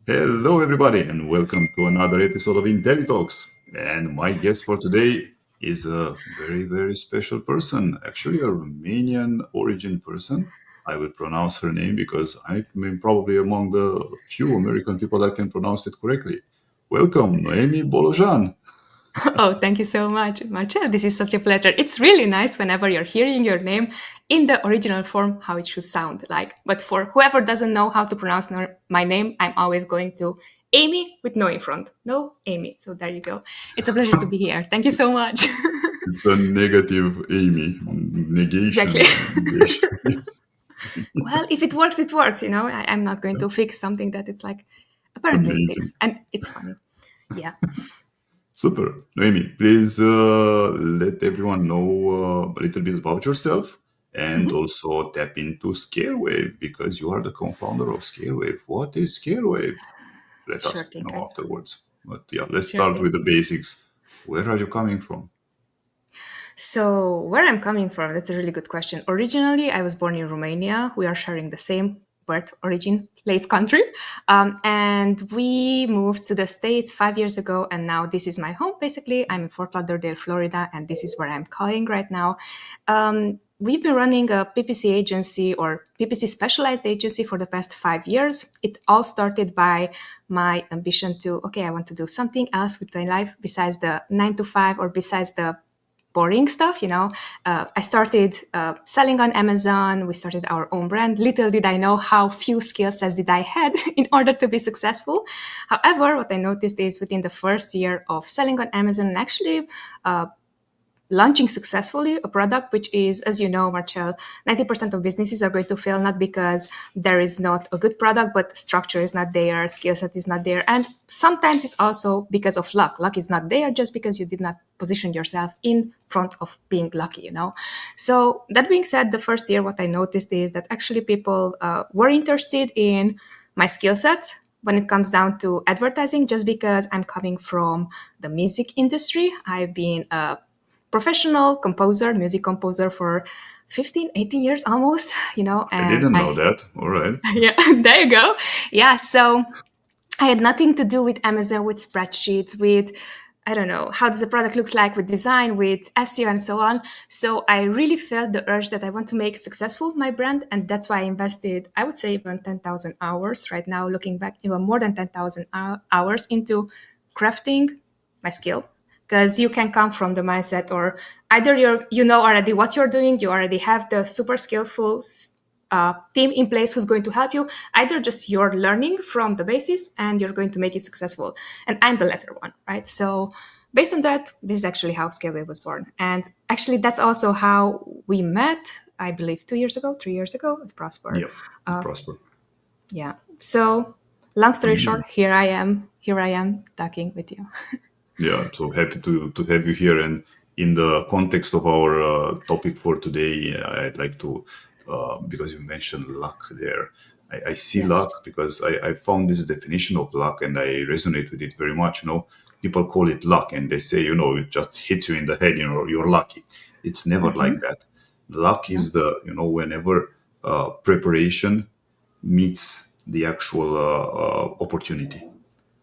Hello, everybody, and welcome to another episode of intelliTALKS. And my guest for today is a very, very special person, actually, a Romanian origin person. I will pronounce her name because I'm probably among the few American people that can pronounce it correctly. Welcome, Noemi Bolojan. Oh, thank you so much, Marcel. This is such a pleasure. It's really nice whenever you're hearing your name in the original form, how it should sound like. But for whoever doesn't know how to pronounce my name, I'm always going to Amy with no in front. No, Amy. So there you go. It's a pleasure to be here. Thank you so much. It's a negative Amy, Exactly. negation. Negation. Well, if it works, it works. I'm not going to fix something that it's like apparently Amazing. sticks. And it's funny. Yeah. Super. Noemi, please let everyone know a little bit about yourself and Mhm. also tap into ScaleWave because you are the co-founder of ScaleWave. What is ScaleWave? Let Sure us thing. know afterwards. But yeah, let's Sure start with thing. the basics. Where are you coming from? So, where I'm coming from, that's a really good question. Originally, I was born in Romania. We are sharing the same birth origin place country. And we moved to the States 5 years ago. And now this is my home. Basically, I'm in Fort Lauderdale, Florida. And this is where I'm calling right now. We've been running a PPC agency or PPC specialized agency for the past 5 years. It all started by my ambition to, okay, I want to do something else with my life besides the 9 to 5 or besides the boring stuff. I started selling on Amazon. We started our own brand. Little did I know how few skill sets did I had in order to be successful. However, what I noticed is within the first year of selling on Amazon and actually launching successfully a product, which is, as you know, Marcel, 90% of businesses are going to fail not because there is not a good product, but structure is not there, skill set is not there. And sometimes it's also because of luck. Luck is not there just because you did not position yourself in front of being lucky. So that being said, the first year, what I noticed is that actually people were interested in my skill set when it comes down to advertising, just because I'm coming from the music industry. I've been a professional composer, music composer for 15, 18 years almost, I and didn't know that. All right. yeah, there you go. Yeah, so I had nothing to do with Amazon, with spreadsheets, with I don't know, how does the product looks like with design, with SEO and so on. So I really felt the urge that I want to make successful my brand. And that's why I invested, I would say even 10,000 hours right now, looking back, even more than 10,000 hours into crafting my skill. Because you can come from the mindset, or either you know already what you're doing, you already have the super skillful team in place who's going to help you. Either just you're learning from the basis and you're going to make it successful. And I'm the latter one, right? So based on that, this is actually how 𝗲𝗃𝗃 was born. And actually, that's also how we met, I believe, 2 years ago, 3 years ago at Prosper. Yeah, prosper. Yeah. So long story short, Amazing. here I am talking with you. Yeah, so happy to have you here. And in the context of our topic for today, I'd like to, because you mentioned luck there, I see luck Yes. because I found this definition of luck and I resonate with it very much. People call it luck and they say, it just hits you in the head, you're lucky. It's never like that. Luck No, is whenever preparation meets the actual opportunity. right.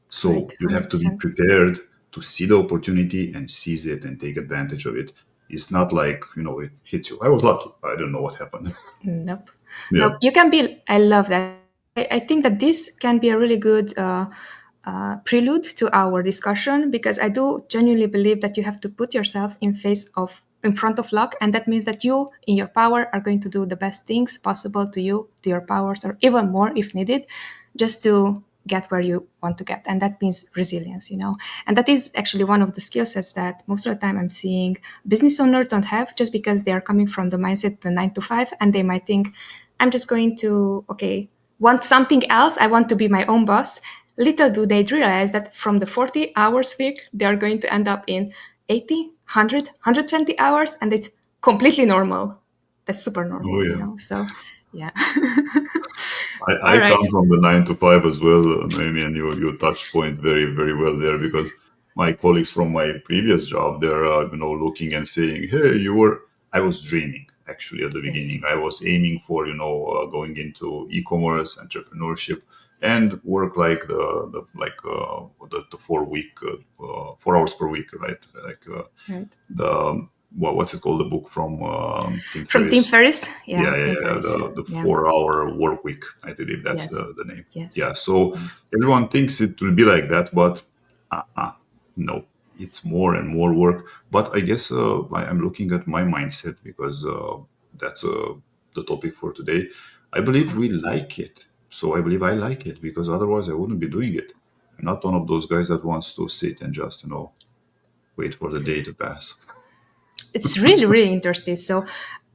So you have to be 100%. prepared to see the opportunity and seize it and take advantage of it. It's not like, it hits you. I was lucky. I don't know what happened. Nope. Yeah. Nope. You can be, I love that. I think that this can be a really good prelude to our discussion, because I do genuinely believe that you have to put yourself in front of luck, and that means that you, in your power, are going to do the best things possible to you, to your powers, or even more if needed, just to get where you want to get. And that means resilience. And that is actually one of the skill sets that most of the time I'm seeing business owners don't have, just because they are coming from the mindset, the 9 to 5, and they might think, I'm just going to, okay, want something else. I want to be my own boss. Little do they realize that from the 40 hours week, they are going to end up in 80, 100, 120 hours, and it's completely normal. That's super Oh, normal, you yeah. know? So, yeah. I All right. come from the 9 to 5 as well, Noemi, and you touched point very, very well there because my colleagues from my previous job, they're, looking and saying, hey, I was dreaming. actually at the beginning. Yes. I was aiming for, going into e-commerce, entrepreneurship, and work like the 4 week, 4 hours per week, right? Like Right. the what's it called? The book from Tim From Tim Ferriss. Ferriss. Yeah, Yeah, yeah, Tim yeah. Ferriss. The Yeah. 4 hour work week. I believe that's Yes. the name. Yes. Yeah. So everyone thinks it will be like that, but no, it's more and more work. But I guess I'm looking at my mindset because that's the topic for today. I believe we 100%. like it. So I believe I like it because otherwise I wouldn't be doing it. I'm not one of those guys that wants to sit and just, wait for the day to pass. It's really, really interesting. So,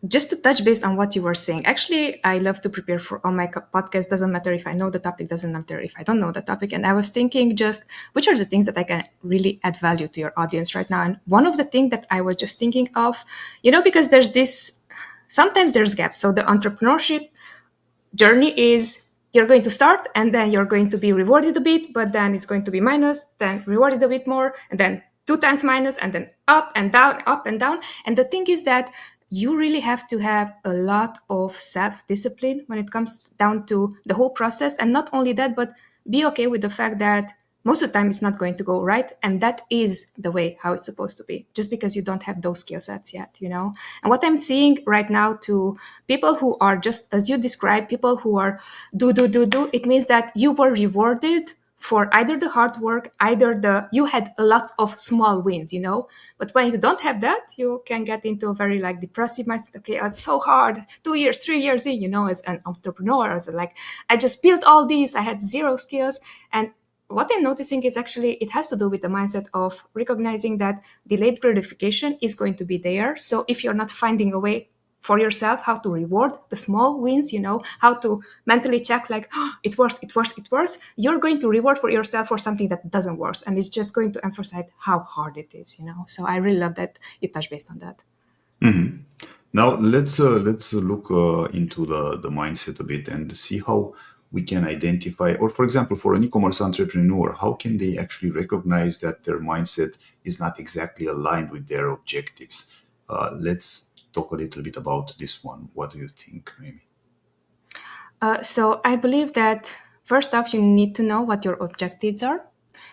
just to touch base on what you were saying, actually, I love to prepare for on my podcast. Doesn't matter if I know the topic, doesn't matter if I don't know the topic. And I was thinking just which are the things that I can really add value to your audience right now. And one of the things that I was just thinking of, because there's this, sometimes there's gaps. So, the entrepreneurship journey is you're going to start and then you're going to be rewarded a bit, but then it's going to be minus, then rewarded a bit more, and then 2 times minus, and then up and down, up and down. And the thing is that you really have to have a lot of self-discipline when it comes down to the whole process. And not only that, but be okay with the fact that most of the time it's not going to go right, and that is the way how it's supposed to be, just because you don't have those skill sets yet. And what I'm seeing right now to people who are just as you describe, people who are do, it means that you were rewarded for either the hard work, either you had lots of small wins. But when you don't have that, you can get into a very like depressive mindset. Okay, it's so hard, 2 years, 3 years in, as an entrepreneur, as like I just built all these, I had zero skills. And what I'm noticing is actually it has to do with the mindset of recognizing that delayed gratification is going to be there. So if you're not finding a way for yourself how to reward the small wins, how to mentally check like, oh, it works, you're going to reward for yourself for something that doesn't work. And it's just going to emphasize how hard it is. So I really love that you touch based on that. Now let's look into the mindset a bit and see how we can identify, or for example, for an e-commerce entrepreneur, how can they actually recognize that their mindset is not exactly aligned with their objectives? Let's talk a little bit about this one. What do you think, Noemi? So I believe that first off, you need to know what your objectives are.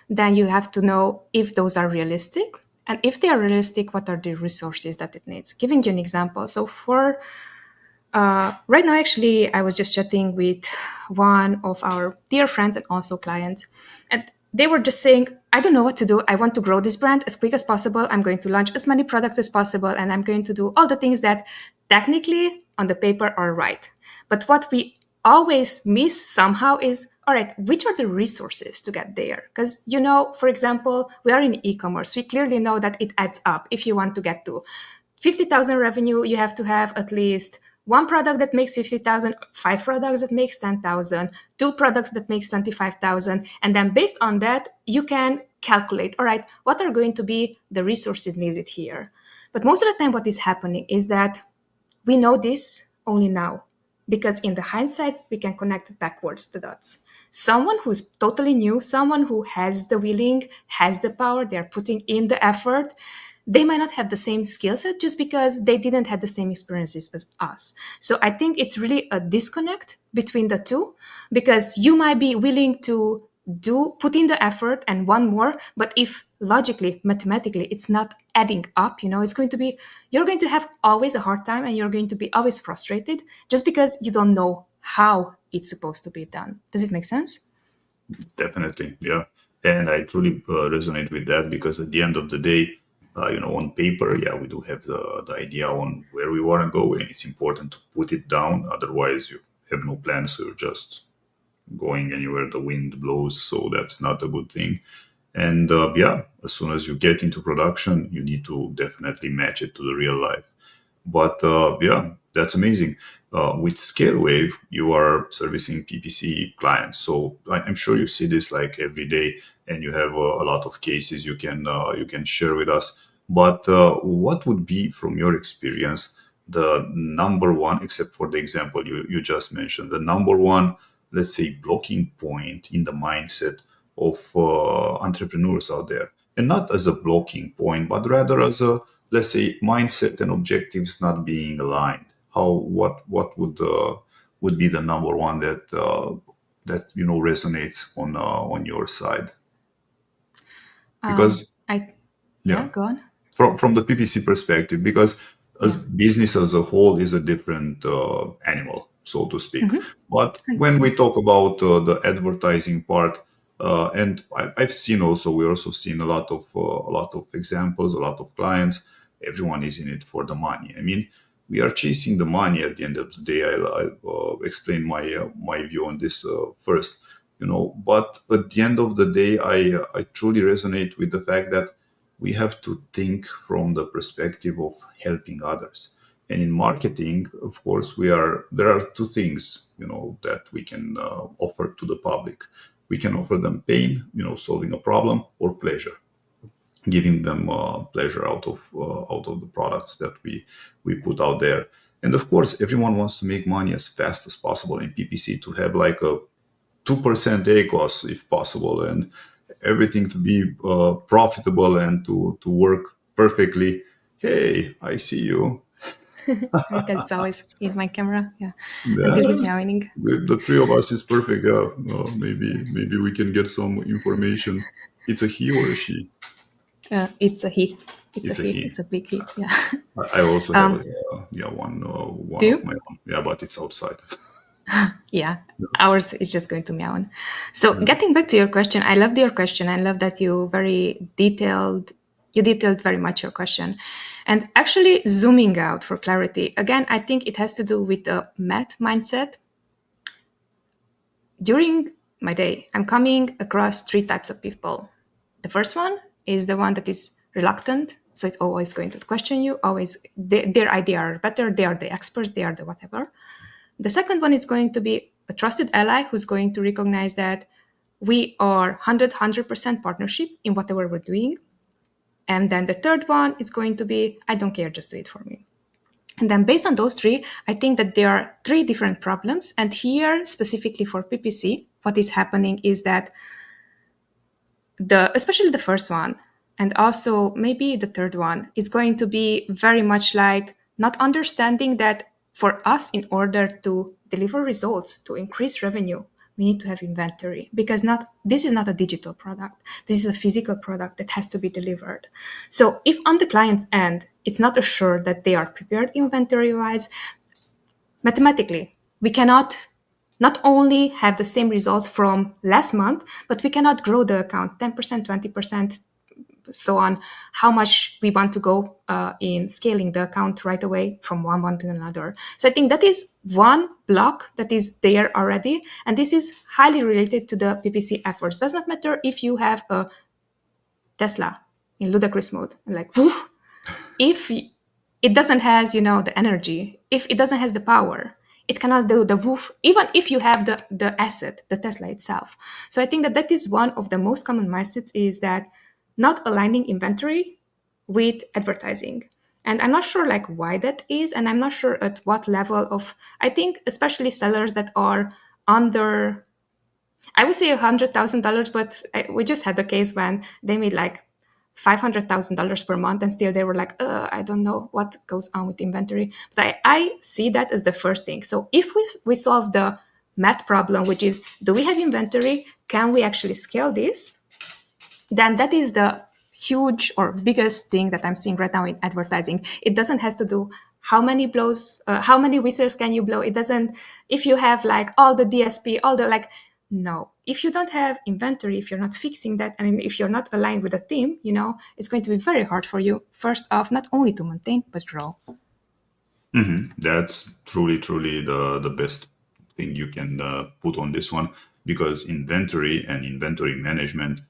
Then you have to know if those are realistic. And if they are realistic, what are the resources that it needs? Giving you an example. So for right now, actually, I was just chatting with one of our dear friends and also clients. And they were just saying, I don't know what to do. I want to grow this brand as quick as possible. I'm going to launch as many products as possible. And I'm going to do all the things that technically on the paper are right. But what we always miss somehow is, all right, which are the resources to get there? Because, for example, we are in e-commerce. We clearly know that it adds up. If you want to get to 50,000 revenue, you have to have at least one product that makes 50,000, 5 products that makes 10,000, 2 products that makes 25,000. And then based on that, you can calculate, all right, what are going to be the resources needed here? But most of the time, what is happening is that we know this only now, because in the hindsight, we can connect backwards the dots. Someone who's totally new, someone who has the willing, has the power, they're putting in the effort, they might not have the same skill set just because they didn't have the same experiences as us. So I think it's really a disconnect between the two, because you might be willing to put in the effort and one more, but if logically, mathematically, it's not adding up, it's going to be, you're going to have always a hard time and you're going to be always frustrated just because you don't know how it's supposed to be done. Does it make sense? Definitely, yeah. And I truly resonate with that because at the end of the day, on paper, yeah, we do have the idea on where we want to go, and it's important to put it down. Otherwise, you have no plan, so you're just going anywhere the wind blows. So that's not a good thing. And yeah, as soon as you get into production, you need to definitely match it to the real life. But yeah, that's amazing. With ScaleWave, you are servicing PPC clients, so I'm sure you see this like every day, and you have a lot of cases you can share with us. But what would be, from your experience, the number one, except for the example you just mentioned, the number one, let's say, blocking point in the mindset of entrepreneurs out there, and not as a blocking point, but rather as a let's say, mindset and objectives not being aligned, what would be the number one that resonates on your side? Um, Because I yeah, Yeah, go on. from the PPC perspective, because Yeah. as business as a whole is a different animal, so to speak. But when we 100%. talk about the advertising part, and I've seen also, we're also seeing a lot of examples, a lot of clients. Everyone is in it for the money. I mean, we are chasing the money at the end of the day. I'll explain my view on this first. But at the end of the day, I truly resonate with the fact that we have to think from the perspective of helping others. And in marketing, of course, there are two things, that we can offer to the public. We can offer them pain, solving a problem, or pleasure, giving them pleasure out of the products that we put out there. And of course, everyone wants to make money as fast as possible in PPC, to have like a 2% ACOS if possible, and everything to be profitable and to work perfectly. Hey, I see you. That's always in my camera. Yeah. Until Yeah, he's meowing. the three of us is perfect. Yeah, maybe we can get some information. It's a he or a she. It's a he. It's a It's a he. he. It's a big he. Yeah. I also have Um, one do of you? my own. Yeah, but it's outside. Yeah. Ours is just going to meow. So getting back to your question, I loved your question. I love that you detailed very much your question. And actually zooming out for clarity, again, I think it has to do with the math mindset. During my day, I'm coming across three types of people. The first one is the one that is reluctant, so it's always going to question you, always their idea are better, they are the experts, they are the whatever. The second one is going to be a trusted ally who's going to recognize that we are 100% partnership in whatever we're doing. And then the third one is going to be, I don't care, just do it for me. And then based on those three, I think that there are three different problems. And here, specifically for PPC, what is happening is that especially the first one, and also maybe the third one, is going to be very much like not understanding that for us, in order to deliver results, to increase revenue, we need to have inventory, because not this is not a digital product. This is a physical product that has to be delivered. So if on the client's end, it's not assured that they are prepared inventory wise, mathematically, we cannot not only have the same results from last month, but we cannot grow the account 10%, 20%, so on, how much we want to go in scaling the account right away from one month to another. So I think that is one block that is there already. And this is highly related to the PPC efforts. Does not matter if you have a Tesla in ludicrous mode, like, woof, if it doesn't has the energy, if it doesn't has the power, it cannot do the woof, even if you have the asset, the Tesla itself. So I think that that is one of the most common mindsets, is that not aligning inventory with advertising. And I'm not sure like why that is, and I'm not sure at what level of, I think especially sellers that are under, I would say $100,000, but we just had a case when they made like $500,000 per month, and still they were like, I don't know what goes on with inventory. But I see that as the first thing. So if we solve the math problem, which is, do we have inventory? Can we actually scale this? Then that is the huge or biggest thing that I'm seeing right now in advertising. It doesn't has to do how many whistles can you blow. It doesn't, if you have like all the DSP, all the like, no. If you don't have inventory, if you're not fixing that, and if you're not aligned with the team, it's going to be very hard for you, first off, not only to maintain, but grow. That's truly the best thing you can put on this one, because inventory and inventory management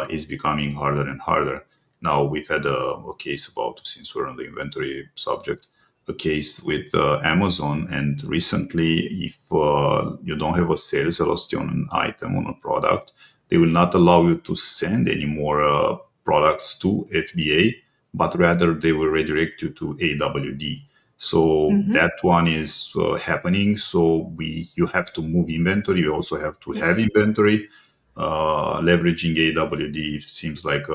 is becoming harder and harder. Now we've had a case about, since we're on the inventory subject, a case with Amazon, and recently, if you don't have a sales velocity on an item, on a product, they will not allow you to send any more products to FBA, but rather they will redirect you to AWD. So that one is happening. So you have to move inventory. You also have to have Yes. inventory. Leveraging AWD seems like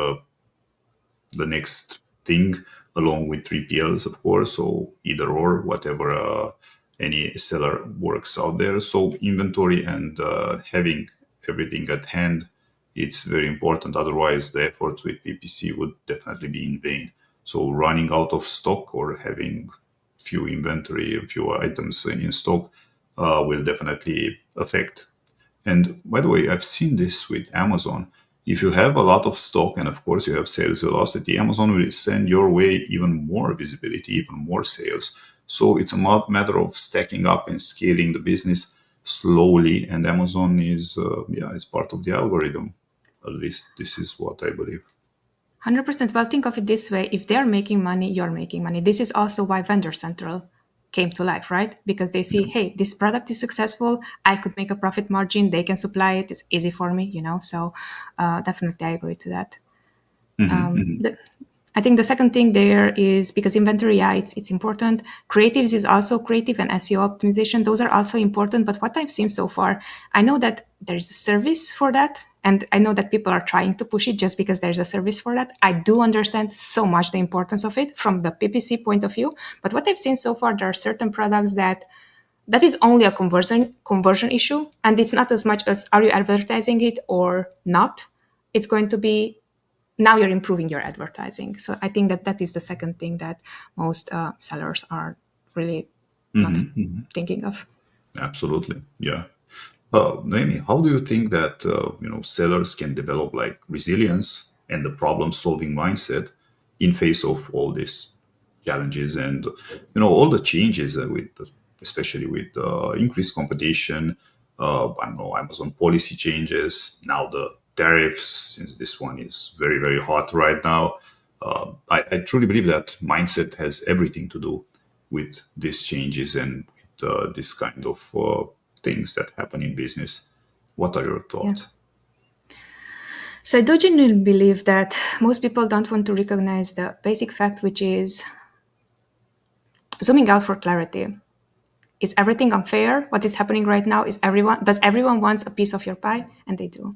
the next thing. along with 3PLs, of course. So either or, whatever any seller works out there. So inventory and having everything at hand, it's very important. Otherwise, the efforts with PPC would definitely be in vain. So running out of stock or having few items in stock will definitely affect. And by the way, I've seen this with Amazon. If you have a lot of stock and of course you have sales velocity, Amazon will send your way even more visibility, even more sales. So it's a matter of stacking up and scaling the business slowly. And Amazon is, it's part of the algorithm. At least this is what I believe. 100%. Well, think of it this way. If they're making money, you're making money. This is also why Vendor Central came to life, right? Because they see, hey, this product is successful. I could make a profit margin. They can supply it. It's easy for me, So definitely I agree to that. I think the second thing there is because inventory, it's important. Creatives is also creative and SEO optimization. Those are also important. But what I've seen so far, I know that there's a service for that. And I know that people are trying to push it just because there's a service for that. I do understand so much the importance of it from the PPC point of view. But what I've seen so far, there are certain products that is only a conversion issue. And it's not as much as are you advertising it or not. It's going to be now you're improving your advertising. So I think that is the second thing that most sellers are really not thinking of. Absolutely. Yeah. Noemi, how do you think that sellers can develop like resilience and the problem-solving mindset in face of all these challenges and all the changes especially with increased competition? I don't know, Amazon policy changes, now the tariffs, since this one is very, very hot right now. I truly believe that mindset has everything to do with these changes and with this kind of things that happen in business. What are your thoughts? So I do genuinely believe that most people don't want to recognize the basic fact, which is zooming out for clarity. Is everything unfair? What is happening right now is does everyone wants a piece of your pie? And they do.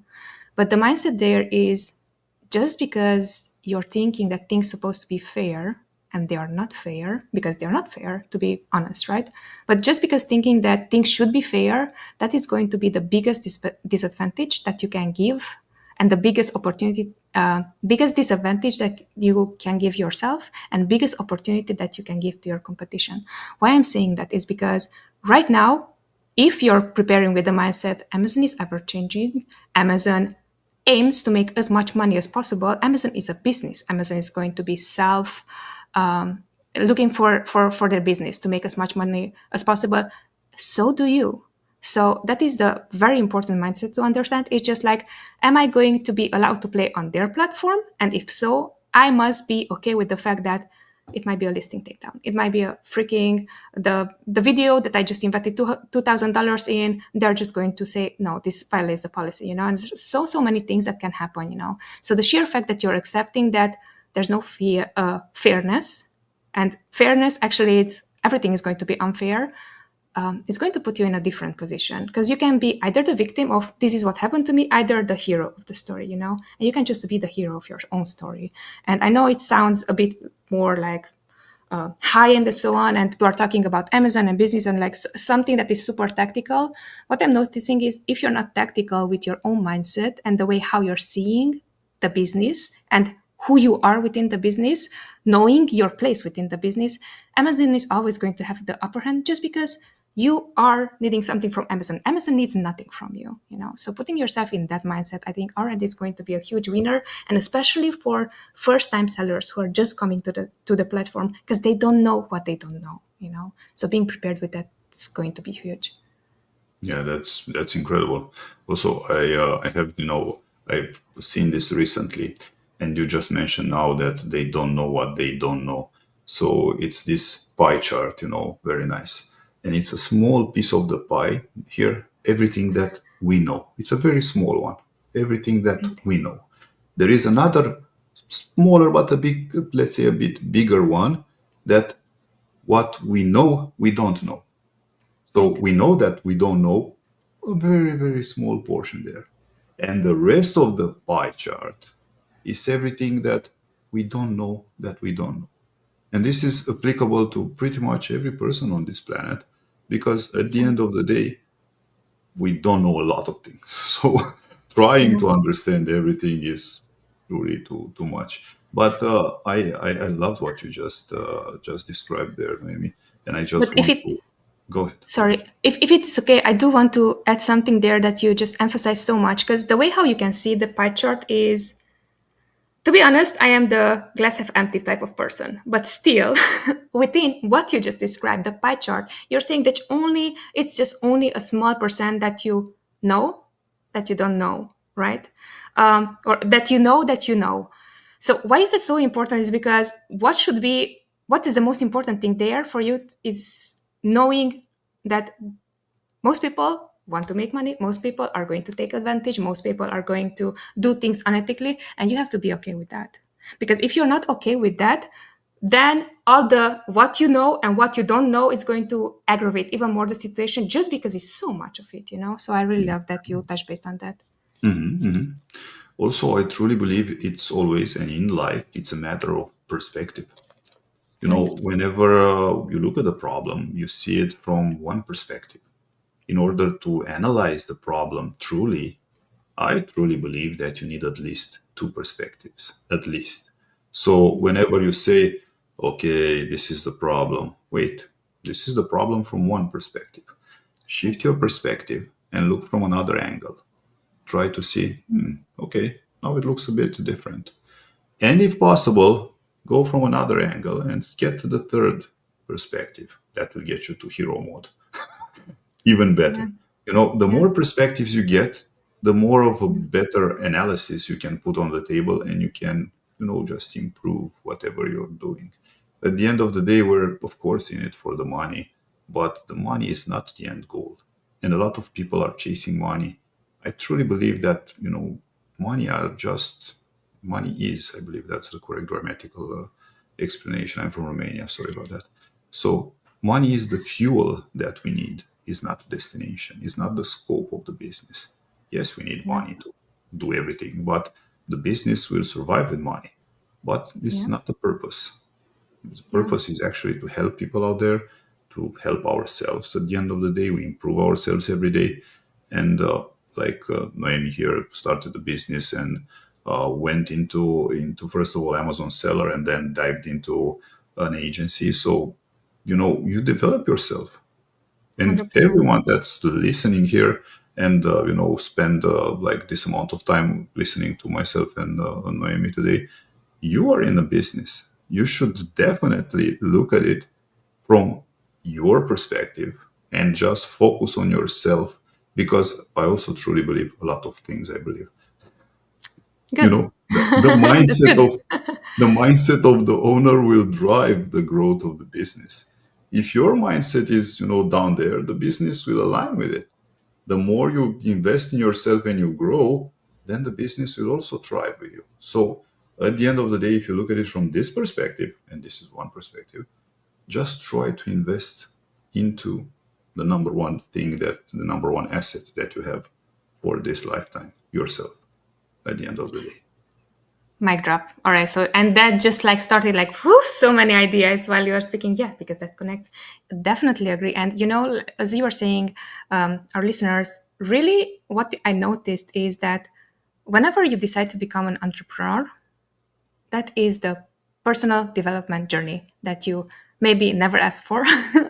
But the mindset there is just because you're thinking that things supposed to be fair and they are not fair, because they're not fair, to be honest, right? But just because thinking that things should be fair, that is going to be the biggest disadvantage that you can give and the biggest biggest disadvantage that you can give yourself and biggest opportunity that you can give to your competition. Why I'm saying that is because right now, if you're preparing with the mindset, Amazon is ever changing, Amazon aims to make as much money as possible. Amazon is a business. Amazon is going to be looking for their business to make as much money as possible. So do you. So that is the very important mindset to understand. It's just like, am I going to be allowed to play on their platform? And if so, I must be okay with the fact that it might be a listing takedown. It might be a freaking, the video that I just invested $2,000 in, they're just going to say, no, this violates the policy, and there's so many things that can happen, So the sheer fact that you're accepting that there's no fairness, and fairness, actually, everything is going to be unfair, it's going to put you in a different position because you can be either the victim of this is what happened to me, either the hero of the story, and you can just be the hero of your own story. And I know it sounds a bit more like high end and so on, and we are talking about Amazon and business and like something that is super tactical. What I'm noticing is if you're not tactical with your own mindset and the way how you're seeing the business and who you are within the business, knowing your place within the business, Amazon is always going to have the upper hand just because you are needing something from Amazon. Amazon needs nothing from you, So putting yourself in that mindset, I think already is going to be a huge winner, and especially for first-time sellers who are just coming to the platform because they don't know what they don't know, So being prepared with that is going to be huge. Yeah, that's incredible. Also, I have I've seen this recently, and you just mentioned now that they don't know what they don't know. So it's this pie chart, very nice. And it's a small piece of the pie here, everything that we know. It's a very small one, everything that we know. There is another smaller, but let's say a bit bigger one, that what we know, we don't know. So we know that we don't know a very, very small portion there. And the rest of the pie chart is everything that we don't know that we don't know. And this is applicable to pretty much every person on this planet, because at the Same. end of the day, we don't know a lot of things. So trying Yeah. to understand everything is really too much. But I loved what you just described there, Noemi, and I But just if want it, to go ahead. Go ahead. sorry, if it's okay, I do want to add something there that you just emphasize so much, because the way how you can see the pie chart is, to be honest, I am the glass half empty type of person. But still, within what you just described, the pie chart, you're saying that it's just only a small percent that you know, that you don't know, right? Or that you know. So why is that so important? Is because what is the most important thing there for you is knowing that most people want to make money, most people are going to take advantage, most people are going to do things unethically, and you have to be okay with that. Because if you're not okay with that, then all the what you know and what you don't know is going to aggravate even more the situation, just because it's so much of it, you know. So I really love that you touch base on that. Mhm, mhm. Also, I truly believe it's always, and in life, it's a matter of perspective. You know, Right. whenever you look at a problem, you see it from one perspective. In order to analyze the problem truly, I truly believe that you need at least two perspectives, at least. So whenever you say, okay, this is the problem, wait, this is the problem from one perspective. Shift Right. your perspective and look from another angle. Try to see, okay, now it looks a bit different. And if possible, go from another angle and get to the third perspective. That will get you to hero mode even Yeah. better. You know, the Yeah. more perspectives you get, the more of a better analysis you can put on the table, and you can, just improve whatever you're doing. At the end of the day, we're of course in it for the money, but the money is not the end goal. And a lot of people are chasing money. I truly believe that, money is, I believe that's the correct grammatical explanation. I'm from Romania, sorry about that. So money is the fuel that we need, is not the destination, is not the scope of the business. Yes, we need Yeah. money to do everything, but the business will survive with money. But this is Yeah. not the purpose. The Yeah. purpose is actually to help people out there, to help ourselves. At the end of the day, we improve ourselves every day. And Noemi here started the business and went into first of all Amazon seller, and then dived into an agency. So you develop yourself, and 100%. everyone that's listening here and spend like this amount of time listening to myself and Noemi today, you are in a business. You should definitely look at it from your perspective and just focus on yourself, because I also truly believe a lot of things. I believe Good. the That's good. mindset of the owner will drive the growth of the business. If your mindset is down there, the business will align with it. The more you invest in yourself and you grow, then the business will also thrive with you. So at the end of the day, if you look at it from this perspective, and this is one perspective, just try to invest into the number one asset that you have for this lifetime, yourself, at the end of the day. Mic drop. All right. So, and that just like started like, whew, so many ideas while you were speaking. Yeah, because that connects. Definitely agree. And, as you were saying, our listeners, really what I noticed is that whenever you decide to become an entrepreneur, that is the personal development journey that you maybe never asked for,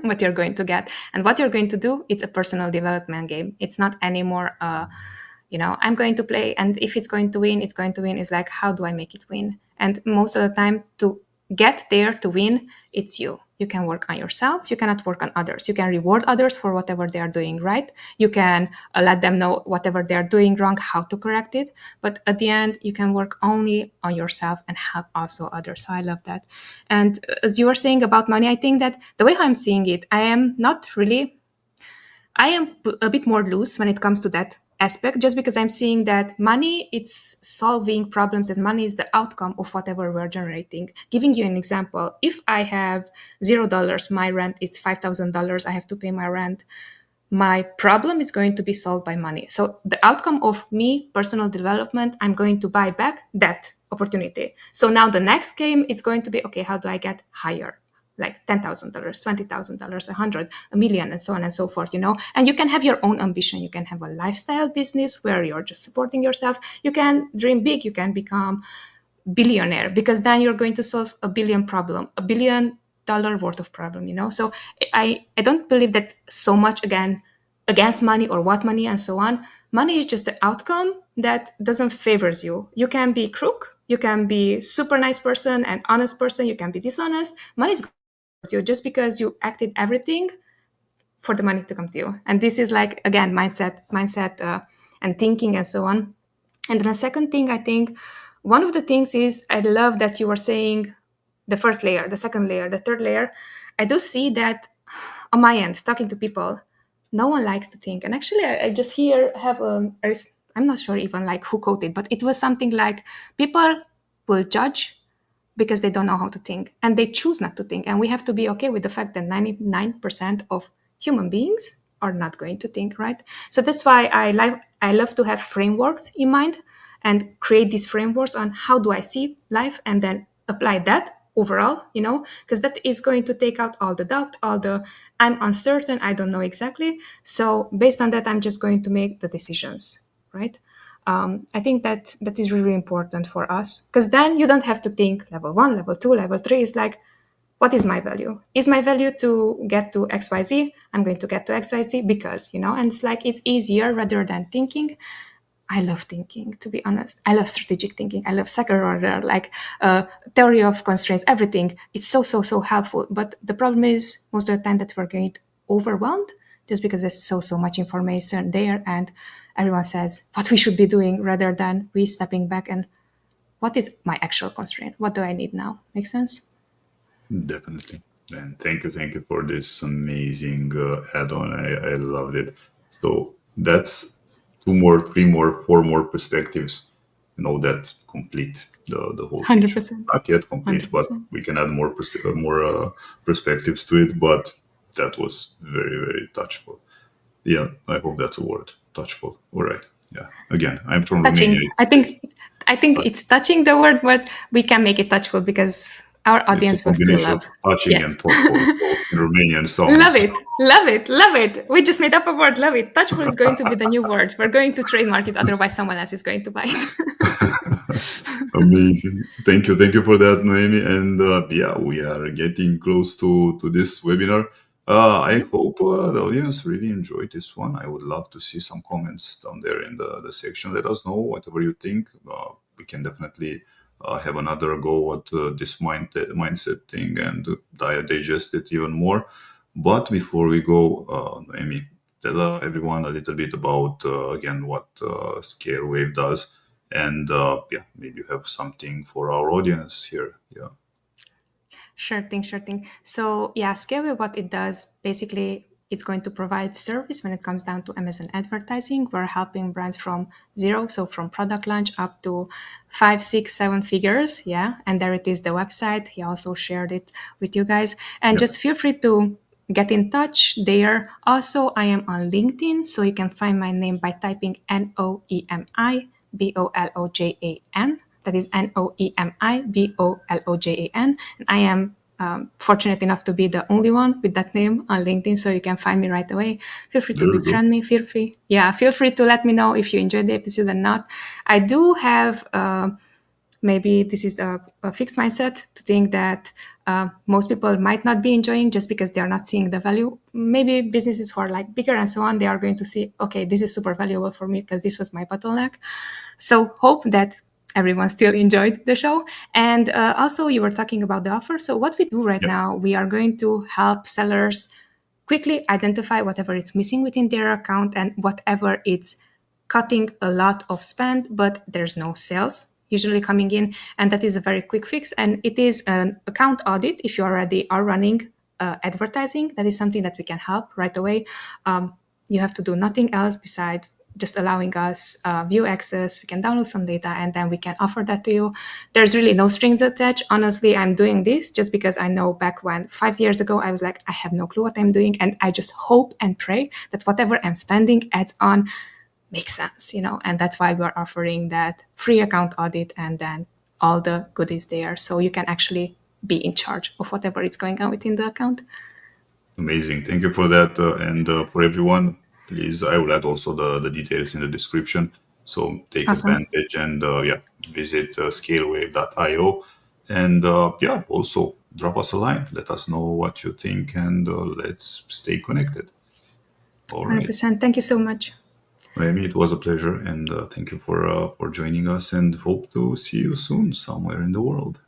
but you're going to get. And what you're going to do, it's a personal development game. It's not anymore, I'm going to play, and if it's going to win, it's going to win. It's like, how do I make it win? And most of the time, to get there to win, it's you. You can work on yourself. You cannot work on others. You can reward others for whatever they are doing right. You can let them know whatever they are doing wrong, how to correct it. But at the end, you can work only on yourself and help also others. So I love that. And as you were saying about money, I think that the way I'm seeing it, I am a bit more loose when it comes to that aspect, just because I'm seeing that money, it's solving problems, and money is the outcome of whatever we're generating. Giving you an example, if I have $0, my rent is $5,000, I have to pay my rent. My problem is going to be solved by money. So the outcome of me, personal development, I'm going to buy back that opportunity. So now the next game is going to be, okay, how do I get higher? Like $10,000, $20,000, 100, a million, and so on and so forth, And you can have your own ambition. You can have a lifestyle business where you're just supporting yourself. You can dream big. You can become billionaire, because then you're going to solve $1 billion worth of problem. So I don't believe that so much against money or what money and so on. Money is just the outcome that doesn't favors you. You can be crook, you can be super nice person and honest person, you can be dishonest. Money is going to you just because you acted everything for the money to come to you. And this is like, again, mindset and thinking and so on. And then the second thing, I think one of the things is, I love that you were saying the first layer, the second layer, the third layer. I do see that on my end, talking to people, no one likes to think. And actually, I just here have I'm not sure even like who quoted, but it was something like, people will judge because they don't know how to think and they choose not to think. And we have to be okay with the fact that 99% of human beings are not going to think, right? So that's why I love to have frameworks in mind and create these frameworks on how do I see life, and then apply that overall, because that is going to take out all the doubt, all the I'm uncertain, I don't know exactly. So based on that, I'm just going to make the decisions, right? I think that is really important for us, because then you don't have to think level 1, level 2, level 3. It's like, what is my value? Is my value to get to XYZ? I'm going to get to XYZ because, and it's like, it's easier rather than thinking. I love thinking, to be honest. I love strategic thinking. I love second order, like theory of constraints, everything. It's so helpful. But the problem is, most of the time that we're getting overwhelmed just because there's so much information there, and everyone says what we should be doing rather than we stepping back and what is my actual constraint? What do I need now? Make sense? Definitely. And thank you for this amazing add-on. I loved it. So that's 2 more, 3 more, 4 more perspectives, that complete the whole picture. 100%. Not yet complete, but 100%. we can add more perspectives to it. But that was very, very touchful. Yeah, I hope that's a word. Touchful. All right. Yeah. Again, I'm from Romania. Touching. I think it's touching the word, but we can make it touchful because our It's a audience will still combination of love. touching Yes. and thoughtful. So in Romanian sounds. Love it. Love it. Love it. We just made up a word. Love it. Touchful is going to be the new word. We're going to trademark it. Otherwise, someone else is going to buy it. Amazing. Thank you for that, Noemi. And yeah, we are getting close to this webinar. I hope the audience really enjoyed this one. I would love to see some comments down there in the section. Let us know whatever you think. We can definitely have another go at this mindset thing and digest it even more. But before we go, Noemi, tell everyone a little bit about, again, what Scale-Wave does. And yeah, maybe you have something for our audience here. Yeah. Sure thing. So yeah, Scale-Wave, what it does, basically, it's going to provide service when it comes down to Amazon advertising. We're helping brands from zero, so from product launch up to 5, 6, 7 figures. Yeah, and there it is, the website. He also shared it with you guys. And just feel free to get in touch there. Also, I am on LinkedIn, so you can find my name by typing Noemi Bolojan. That is Noemi Bolojan. And I am fortunate enough to be the only one with that name on LinkedIn, so you can find me right away. Feel free to befriend me. Feel free to let me know if you enjoyed the episode or not. I do have maybe this is a fixed mindset to think that most people might not be enjoying just because they are not seeing the value. Maybe businesses who are like bigger and so on, they are going to see, okay, this is super valuable for me because this was my bottleneck. So hope that everyone still enjoyed the show. And also, you were talking about the offer. So what we do right now, we are going to help sellers quickly identify whatever is missing within their account and whatever it's cutting a lot of spend, but there's no sales usually coming in. And that is a very quick fix. And it is an account audit. If you already are running advertising, that is something that we can help right away. You have to do nothing else besides just allowing us view access. We can download some data and then we can offer that to you. There's really no strings attached. Honestly, I'm doing this just because I know back when 5 years ago, I was like, I have no clue what I'm doing. And I just hope and pray that whatever I'm spending adds on makes sense, and that's why we're offering that free account audit and then all the goodies there. So you can actually be in charge of whatever is going on within the account. Amazing. Thank you for that. And for everyone, please, I will add also the details in the description. So take Awesome. advantage and visit scalewave.io. And also drop us a line. Let us know what you think and let's stay connected. All right. 100%. Thank you so much. Noemi, it was a pleasure. And thank you for joining us and hope to see you soon somewhere in the world.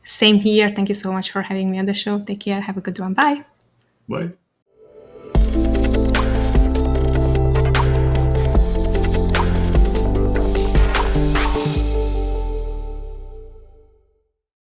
Same here. Thank you so much for having me on the show. Take care. Have a good one. Bye. Bye.